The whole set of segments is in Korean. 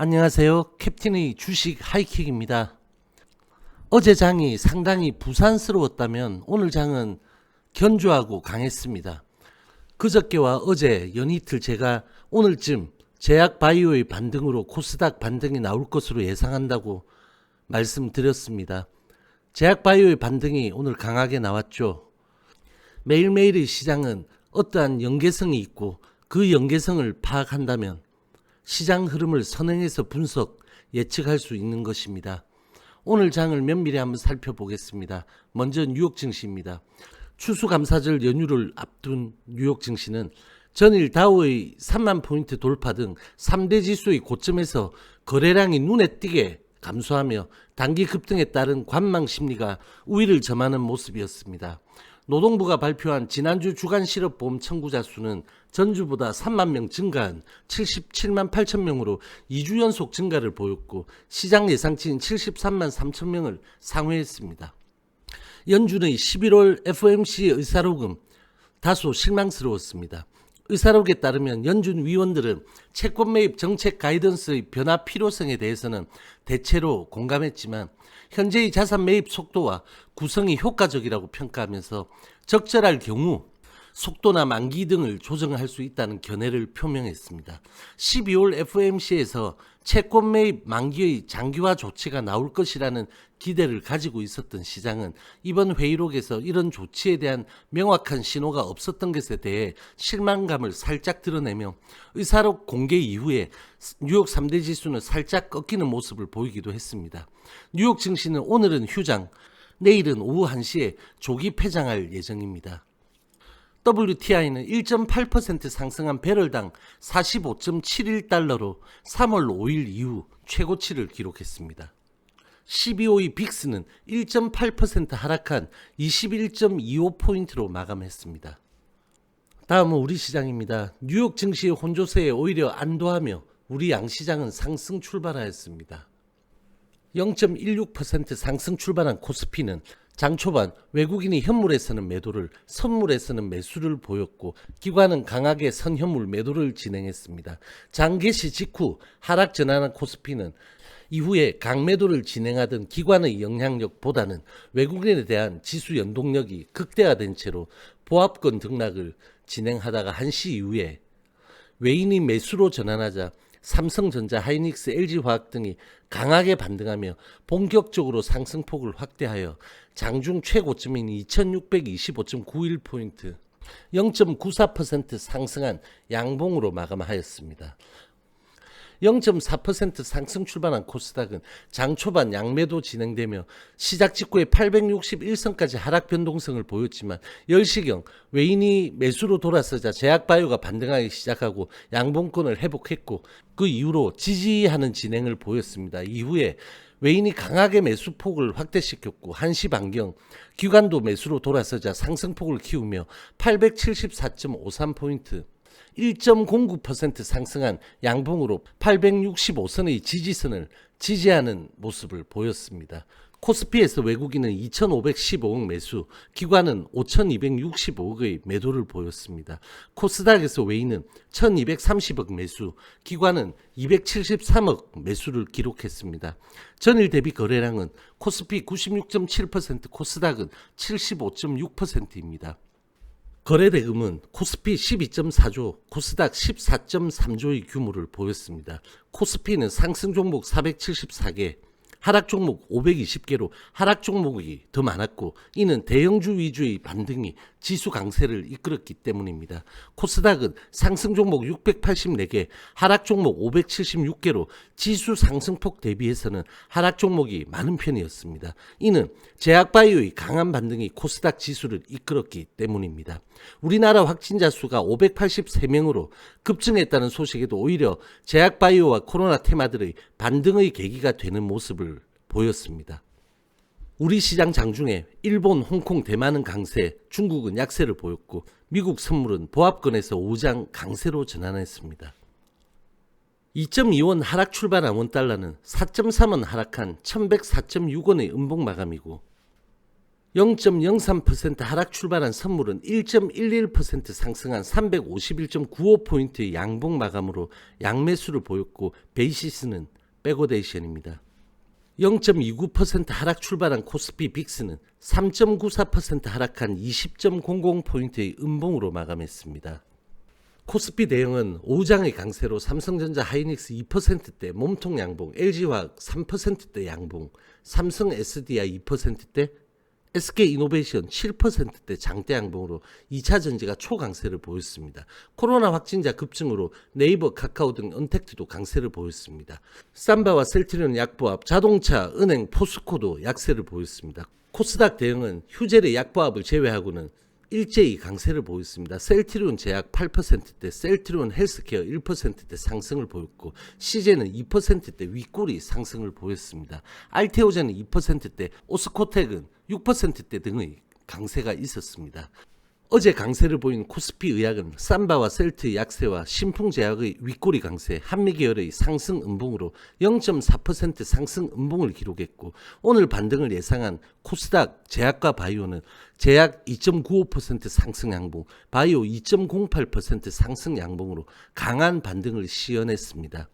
안녕하세요. 캡틴의 주식 하이킥입니다. 어제 장이 상당히 부산스러웠다면 오늘 장은 견조하고 강했습니다. 그저께와 어제 연이틀 제가 오늘쯤 제약바이오의 반등으로 코스닥 반등이 나올 것으로 예상한다고 말씀드렸습니다. 제약바이오의 반등이 오늘 강하게 나왔죠. 매일매일의 시장은 어떠한 연계성이 있고 그 연계성을 파악한다면 시장 흐름을 선행해서 분석, 예측할 수 있는 것입니다. 오늘 장을 면밀히 한번 살펴보겠습니다. 먼저 뉴욕 증시입니다. 추수감사절 연휴를 앞둔 뉴욕 증시는 전일 다우의 3만 포인트 돌파 등 3대 지수의 고점에서 거래량이 눈에 띄게 감소하며 단기 급등에 따른 관망 심리가 우위를 점하는 모습이었습니다. 노동부가 발표한 지난주 주간 실업보험 청구자 수는 전주보다 3만 명 증가한 77만 8천 명으로 2주 연속 증가를 보였고 시장 예상치인 73만 3천 명을 상회했습니다. 연준의 11월 FOMC 의사록음 다소 실망스러웠습니다. 의사록에 따르면 연준 위원들은 채권 매입 정책 가이던스의 변화 필요성에 대해서는 대체로 공감했지만 현재의 자산 매입 속도와 구성이 효과적이라고 평가하면서 적절할 경우 속도나 만기 등을 조정할 수 있다는 견해를 표명했습니다. 12월 FOMC에서 채권 매입 만기의 장기화 조치가 나올 것이라는 기대를 가지고 있었던 시장은 이번 회의록에서 이런 조치에 대한 명확한 신호가 없었던 것에 대해 실망감을 살짝 드러내며 의사록 공개 이후에 뉴욕 3대 지수는 살짝 꺾이는 모습을 보이기도 했습니다. 뉴욕 증시는 오늘은 휴장, 내일은 오후 1시에 조기 폐장할 예정입니다. WTI는 1.8% 상승한 배럴당 45.71달러로 3월 5일 이후 최고치를 기록했습니다. 12호의 빅스는 1.8% 하락한 21.25포인트로 마감했습니다. 다음은 우리 시장입니다. 뉴욕 증시의 혼조세에 오히려 안도하며 우리 양시장은 상승 출발하였습니다. 0.16% 상승 출발한 코스피는 장 초반 외국인이 현물에서는 매도를, 선물에서는 매수를 보였고 기관은 강하게 선현물 매도를 진행했습니다. 장 개시 직후 하락 전환한 코스피는 이후에 강매도를 진행하던 기관의 영향력보다는 외국인에 대한 지수 연동력이 극대화된 채로 보합권 등락을 진행하다가 1시 이후에 외인이 매수로 전환하자 삼성전자, 하이닉스, LG화학 등이 강하게 반등하며 본격적으로 상승폭을 확대하여 장중 최고점인 2625.91포인트 0.94% 상승한 양봉으로 마감하였습니다. 0.4% 상승 출발한 코스닥은 장 초반 양매도 진행되며 시작 직후에 861선까지 하락 변동성을 보였지만 10시경 외인이 매수로 돌아서자 제약바이오가 반등하기 시작하고 양봉권을 회복했고 그 이후로 지지하는 진행을 보였습니다. 이후에 외인이 강하게 매수폭을 확대시켰고 1시 반경 기관도 매수로 돌아서자 상승폭을 키우며 874.53포인트 1.09% 상승한 양봉으로 865선의 지지선을 지지하는 모습을 보였습니다. 코스피에서 외국인은 2,515억 매수, 기관은 5,265억의 매도를 보였습니다. 코스닥에서 외인은 1,230억 매수, 기관은 273억 매수를 기록했습니다. 전일 대비 거래량은 코스피 96.7%, 코스닥은 75.6%입니다. 거래대금은 코스피 12.4조, 코스닥 14.3조의 규모를 보였습니다. 코스피는 상승 종목 474개, 하락 종목 520개로 하락 종목이 더 많았고 이는 대형주 위주의 반등이 지수 강세를 이끌었기 때문입니다. 코스닥은 상승 종목 684개, 하락 종목 576개로 지수 상승폭 대비해서는 하락 종목이 많은 편이었습니다. 이는 제약바이오의 강한 반등이 코스닥 지수를 이끌었기 때문입니다. 우리나라 확진자 수가 583명으로 급증했다는 소식에도 오히려 제약바이오와 코로나 테마들의 반등의 계기가 되는 모습을 보였습니다. 우리 시장 장중에 일본, 홍콩, 대만은 강세, 중국은 약세를 보였고 미국 선물은 보합권에서 5장 강세로 전환했습니다. 2.2원 하락 출발한 원달러는 4.3원 하락한 1104.6원의 음봉 마감이고 0.03% 하락 출발한 선물은 1.11% 상승한 351.95포인트의 양봉 마감으로 양매수를 보였고 베이시스는 백오데이션입니다. 0.29% 하락 출발한 코스피 빅스는 3.94% 하락한 20.00포인트의 음봉으로 마감했습니다. 코스피 대형은 오후장의 강세로 삼성전자 하이닉스 2%대 몸통 양봉, LG화학 3%대 양봉, 삼성 SDI 2%대, SK이노베이션 7%대 장대 양봉으로 2차 전지가 초강세를 보였습니다. 코로나 확진자 급증으로 네이버, 카카오 등 언택트도 강세를 보였습니다. 삼바와 셀트리온 약보합, 자동차, 은행, 포스코도 약세를 보였습니다. 코스닥 대형은 휴젤의 약보합을 제외하고는 일제히 강세를 보였습니다. 셀트리온 제약 8%대, 셀트리온 헬스케어 1%대 상승을 보였고 CJ는 2%대 윗꼬리 상승을 보였습니다. 알테오젠은 2%대, 오스코텍은 6%대 등의 강세가 있었습니다. 어제 강세를 보인 코스피 의학은 삼바와 셀트의 약세와 신풍제약의 윗꼬리 강세, 한미계열의 상승 음봉으로 0.4% 상승 음봉을 기록했고 오늘 반등을 예상한 코스닥 제약과 바이오는 제약 2.95% 상승 양봉, 바이오 2.08% 상승 양봉으로 강한 반등을 시연했습니다.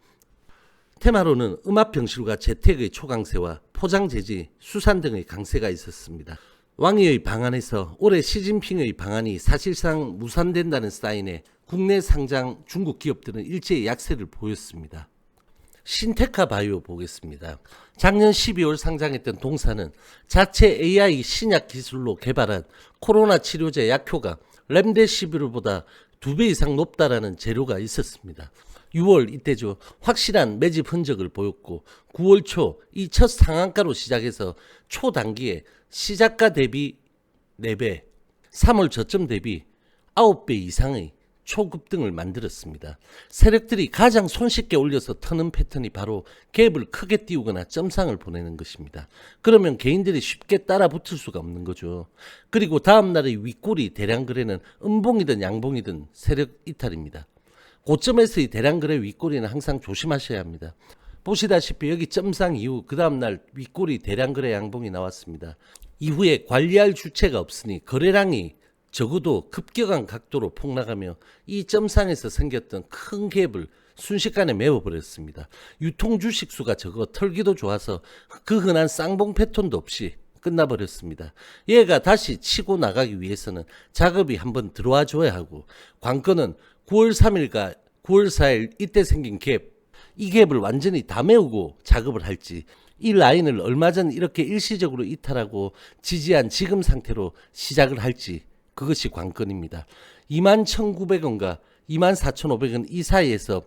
테마로는 음압병실과 재택의 초강세와 포장재지, 수산 등의 강세가 있었습니다. 왕毅의 방안에서 올해 시진핑의 방안이 사실상 무산된다는 사인에 국내 상장 중국 기업들은 일제히 약세를 보였습니다. 신테카 바이오 보겠습니다. 작년 12월 상장했던 동사는 자체 AI 신약 기술로 개발한 코로나 치료제 약효가 렘데시비르보다 2배 이상 높다라는 재료가 있었습니다. 6월 이때죠. 확실한 매집 흔적을 보였고 9월 초 이 첫 상한가로 시작해서 초단기에 시작가 대비 4배, 3월 저점 대비 9배 이상의 초급등을 만들었습니다. 세력들이 가장 손쉽게 올려서 터는 패턴이 바로 갭을 크게 띄우거나 점상을 보내는 것입니다. 그러면 개인들이 쉽게 따라 붙을 수가 없는 거죠. 그리고 다음날의 윗꼬리 대량 거래는 음봉이든 양봉이든 세력 이탈입니다. 고점에서의 대량 거래 윗꼬리는 항상 조심하셔야 합니다. 보시다시피 여기 점상 이후 그 다음날 윗꼬리 대량 거래 양봉이 나왔습니다. 이후에 관리할 주체가 없으니 거래량이 적어도 급격한 각도로 폭락하며 이 점상에서 생겼던 큰 갭을 순식간에 메워버렸습니다. 유통 주식수가 적어 털기도 좋아서 그 흔한 쌍봉 패턴도 없이 끝나버렸습니다. 얘가 다시 치고 나가기 위해서는 작업이 한번 들어와 줘야 하고 관건은 9월 3일과 9월 4일 이때 생긴 갭, 이 갭을 완전히 다 메우고 작업을 할지 이 라인을 얼마 전 이렇게 일시적으로 이탈하고 지지한 지금 상태로 시작을 할지 그것이 관건입니다. 21,900원과 24,500원 이 사이에서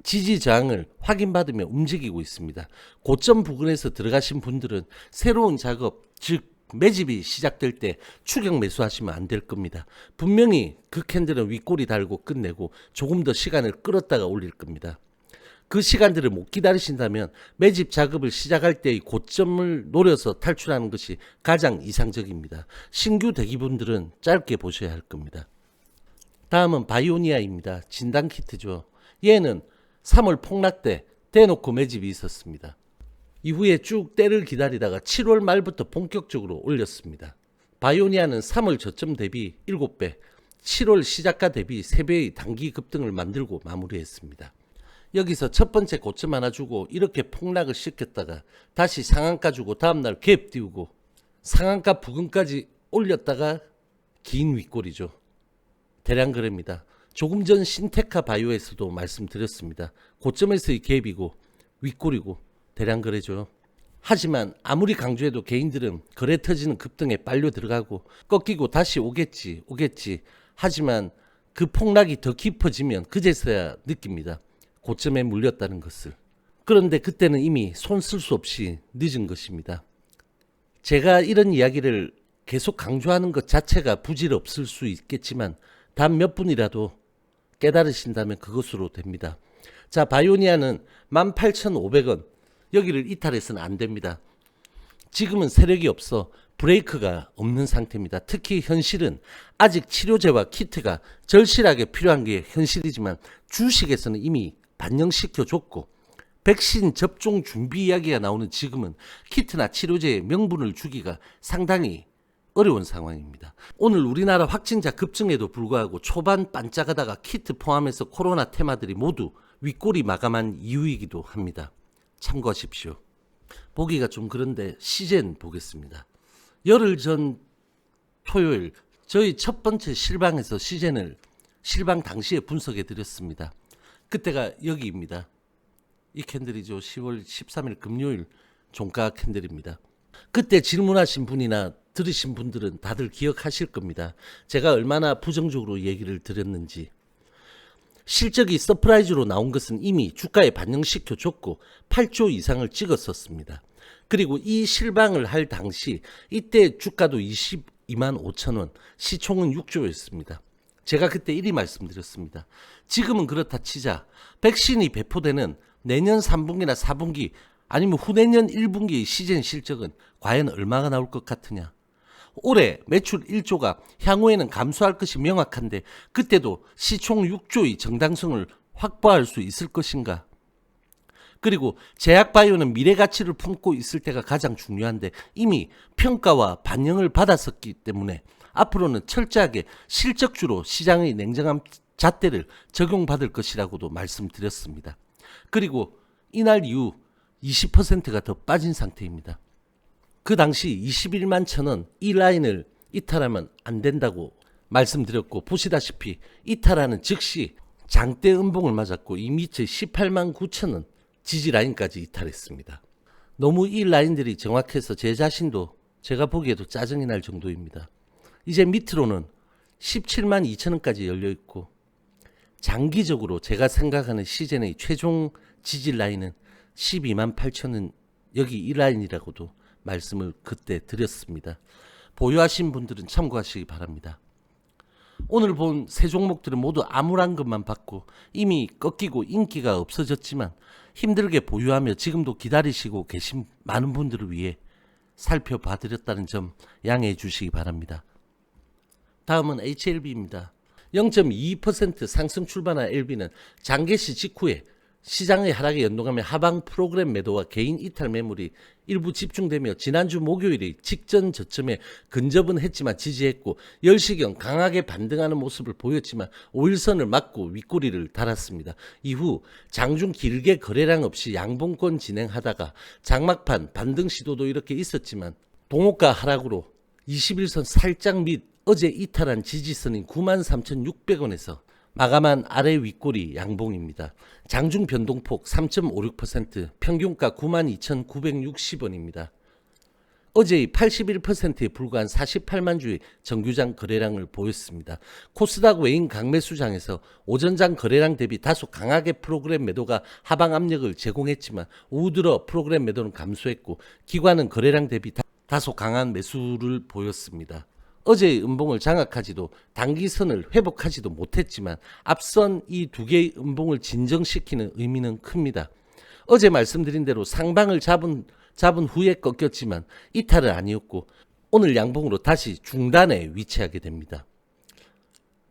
지지 저항을 확인받으며 움직이고 있습니다. 고점 부근에서 들어가신 분들은 새로운 작업, 즉 매집이 시작될 때 추격 매수하시면 안 될 겁니다. 분명히 그 캔들은 윗꼬리 달고 끝내고 조금 더 시간을 끌었다가 올릴 겁니다. 그 시간들을 못 기다리신다면 매집 작업을 시작할 때의 고점을 노려서 탈출하는 것이 가장 이상적입니다. 신규 대기분들은 짧게 보셔야 할 겁니다. 다음은 바이오니아입니다. 진단키트죠. 얘는 3월 폭락 때 대놓고 매집이 있었습니다. 이후에 쭉 때를 기다리다가 7월 말부터 본격적으로 올렸습니다. 바이오니아는 3월 저점 대비 7배, 7월 시작가 대비 3배의 단기 급등을 만들고 마무리했습니다. 여기서 첫 번째 고점 하나 주고 이렇게 폭락을 시켰다가 다시 상한가 주고 다음날 갭 띄우고 상한가 부근까지 올렸다가 긴 윗골이죠. 대량 거래입니다. 조금 전 신테카 바이오에서도 말씀드렸습니다. 고점에서의 갭이고 윗골이고 대량 거래죠. 하지만 아무리 강조해도 개인들은 거래 터지는 급등에 빨려 들어가고 꺾이고 다시 오겠지 하지만 그 폭락이 더 깊어지면 그제서야 느낍니다. 고점에 물렸다는 것을. 그런데 그때는 이미 손 쓸 수 없이 늦은 것입니다. 제가 이런 이야기를 계속 강조하는 것 자체가 부질없을 수 있겠지만 단 몇 분이라도 깨달으신다면 그것으로 됩니다. 자, 바이오니아는 18,500원 여기를 이탈해서는 안 됩니다. 지금은 세력이 없어 브레이크가 없는 상태입니다. 특히 현실은 아직 치료제와 키트가 절실하게 필요한 게 현실이지만 주식에서는 이미 반영시켜줬고 백신 접종 준비 이야기가 나오는 지금은 키트나 치료제의 명분을 주기가 상당히 어려운 상황입니다. 오늘 우리나라 확진자 급증에도 불구하고 초반 반짝하다가 키트 포함해서 코로나 테마들이 모두 윗골이 마감한 이유이기도 합니다. 참고하십시오. 보기가 좀 그런데 시즌 보겠습니다. 열흘 전 토요일 저희 첫 번째 실방에서 시즌을 실방 당시에 분석해 드렸습니다. 그때가 여기입니다. 이 캔들이죠. 10월 13일 금요일 종가 캔들입니다. 그때 질문하신 분이나 들으신 분들은 다들 기억하실 겁니다. 제가 얼마나 부정적으로 얘기를 드렸는지. 실적이 서프라이즈로 나온 것은 이미 주가에 반영시켜 줬고 8조 이상을 찍었었습니다. 그리고 이 실방을 할 당시 이때 주가도 22만 5천 원, 시총은 6조였습니다. 제가 그때 이리 말씀드렸습니다. 지금은 그렇다 치자 백신이 배포되는 내년 3분기나 4분기 아니면 후내년 1분기의 시즌 실적은 과연 얼마가 나올 것 같으냐. 올해 매출 1조가 향후에는 감소할 것이 명확한데 그때도 시총 6조의 정당성을 확보할 수 있을 것인가. 그리고 제약바이오는 미래 가치를 품고 있을 때가 가장 중요한데 이미 평가와 반영을 받았었기 때문에 앞으로는 철저하게 실적주로 시장의 냉정한 잣대를 적용받을 것이라고도 말씀드렸습니다. 그리고 이날 이후 20%가 더 빠진 상태입니다. 그 당시 21만 천원 이 라인을 이탈하면 안 된다고 말씀드렸고 보시다시피 이탈하는 즉시 장대 음봉을 맞았고 이 밑에 18만 9천 원 지지 라인까지 이탈했습니다. 너무 이 라인들이 정확해서 제 자신도 제가 보기에도 짜증이 날 정도입니다. 이제 밑으로는 17만 2천 원까지 열려있고 장기적으로 제가 생각하는 시즌의 최종 지지 라인은 12만 8천 원 여기 이 라인이라고도 말씀을 그때 드렸습니다. 보유하신 분들은 참고하시기 바랍니다. 오늘 본 세 종목들은 모두 암울한 것만 받고 이미 꺾이고 인기가 없어졌지만 힘들게 보유하며 지금도 기다리시고 계신 많은 분들을 위해 살펴봐드렸다는 점 양해해 주시기 바랍니다. 다음은 HLB입니다. 0.22% 상승 출발한 LB는 장개시 직후에 시장의 하락에 연동하며 하방 프로그램 매도와 개인 이탈 매물이 일부 집중되며 지난주 목요일의 직전 저점에 근접은 했지만 지지했고 10시경 강하게 반등하는 모습을 보였지만 5일선을 맞고 윗꼬리를 달았습니다. 이후 장중 길게 거래량 없이 양봉권 진행하다가 장막판 반등 시도도 이렇게 있었지만 동호가 하락으로 21선 살짝 및 어제 이탈한 지지선인 93,600원에서 마감한 아래 윗꼬리 양봉입니다. 장중 변동폭 3.56%, 평균가 92,960원입니다. 어제의 81%에 불과한 48만 주의 정규장 거래량을 보였습니다. 코스닥 외인 강매수장에서 오전장 거래량 대비 다소 강하게 프로그램 매도가 하방 압력을 제공했지만 오후 들어 프로그램 매도는 감소했고 기관은 거래량 대비 다소 강한 매수를 보였습니다. 어제의 음봉을 장악하지도 단기선을 회복하지도 못했지만 앞선 이 두 개의 음봉을 진정시키는 의미는 큽니다. 어제 말씀드린 대로 상방을 잡은 후에 꺾였지만 이탈은 아니었고 오늘 양봉으로 다시 중단에 위치하게 됩니다.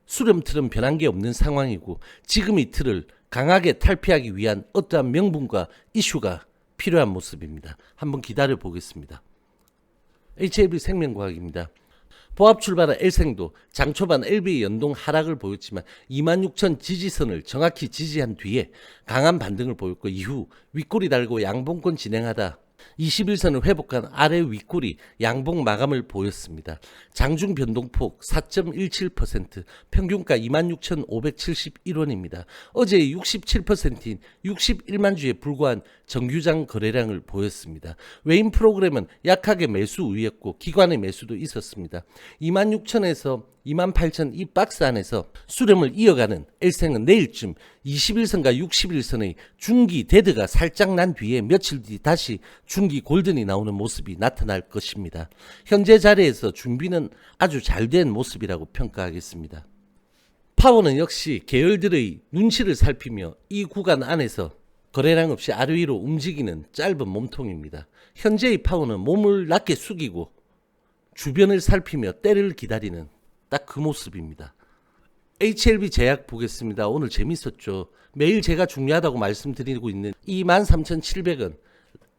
수렴틀은 변한 게 없는 상황이고 지금 이 틀을 강하게 탈피하기 위한 어떠한 명분과 이슈가 필요한 모습입니다. 한번 기다려 보겠습니다. HLB 생명과학입니다. 보합 출발한 L생도 장 초반 LB의 연동 하락을 보였지만 26,000 지지선을 정확히 지지한 뒤에 강한 반등을 보였고 이후 윗꼬리 달고 양봉권 진행하다 21선을 회복한 아래 윗꼬리 양봉 마감을 보였습니다. 장중 변동폭 4.17%, 평균가 26,571원입니다. 어제의 67%인 61만 주에 불과한 정규장 거래량을 보였습니다. 외인 프로그램은 약하게 매수 우위였고 기관의 매수도 있었습니다. 26,000에서 28,000 이 박스 안에서 수렴을 이어가는 L생은 내일쯤 21선과 61선의 중기 데드가 살짝 난 뒤에 며칠 뒤 다시 중기 골든이 나오는 모습이 나타날 것입니다. 현재 자리에서 준비는 아주 잘된 모습이라고 평가하겠습니다. 파워는 역시 계열들의 눈치를 살피며 이 구간 안에서 거래량 없이 아래 위로 움직이는 짧은 몸통입니다. 현재의 파워는 몸을 낮게 숙이고 주변을 살피며 때를 기다리는 딱 그 모습입니다. HLB 제약 보겠습니다. 오늘 재밌었죠. 매일 제가 중요하다고 말씀드리고 있는 23,700원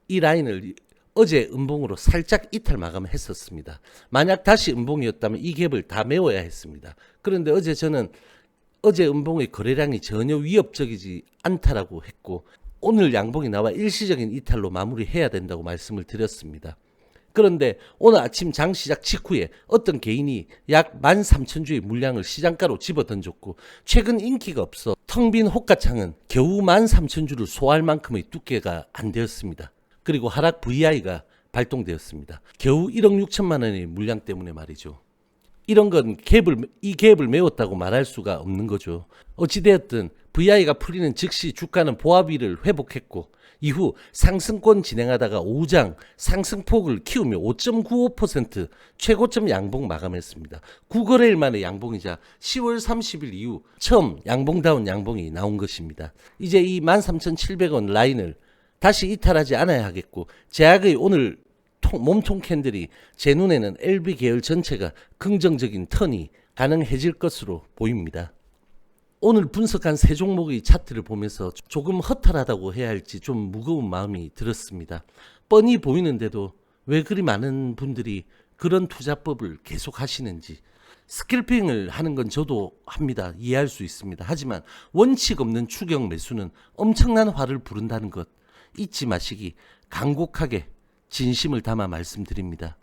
이 라인을 어제 음봉으로 살짝 이탈 마감했었습니다. 만약 다시 음봉이었다면 이 갭을 다 메워야 했습니다. 그런데 어제 저는 어제 음봉의 거래량이 전혀 위협적이지 않다라고 했고 오늘 양봉이 나와 일시적인 이탈로 마무리해야 된다고 말씀을 드렸습니다. 그런데 오늘 아침 장 시작 직후에 어떤 개인이 약 13,000주의 물량을 시장가로 집어던졌고 최근 인기가 없어 텅 빈 호가창은 겨우 13,000주를 소화할 만큼의 두께가 안 되었습니다. 그리고 하락 VI가 발동되었습니다. 겨우 1억 6천만 원의 물량 때문에 말이죠. 이런 건 이 갭을 메웠다고 말할 수가 없는 거죠. 어찌되었든 VI가 풀리는 즉시 주가는 보합위를 회복했고 이후 상승권 진행하다가 5장 상승폭을 키우며 5.95% 최고점 양봉 마감했습니다. 9거래일 만에 양봉이자 10월 30일 이후 처음 양봉다운 양봉이 나온 것입니다. 이제 이 13,700원 라인을 다시 이탈하지 않아야 하겠고 제약의 오늘 몸통 캔들이 제 눈에는 LB 계열 전체가 긍정적인 턴이 가능해질 것으로 보입니다. 오늘 분석한 세 종목의 차트를 보면서 조금 허탈하다고 해야 할지 좀 무거운 마음이 들었습니다. 뻔히 보이는데도 왜 그리 많은 분들이 그런 투자법을 계속 하시는지. 스캘핑을 하는 건 저도 합니다. 이해할 수 있습니다. 하지만 원칙 없는 추격 매수는 엄청난 화를 부른다는 것 잊지 마시기 간곡하게 진심을 담아 말씀드립니다.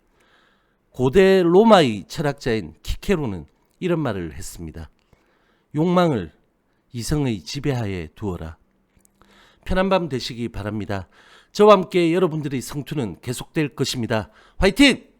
고대 로마의 철학자인 키케로는 이런 말을 했습니다. 욕망을 이성의 지배하에 두어라. 편한 밤 되시기 바랍니다. 저와 함께 여러분들의 성투는 계속될 것입니다. 화이팅!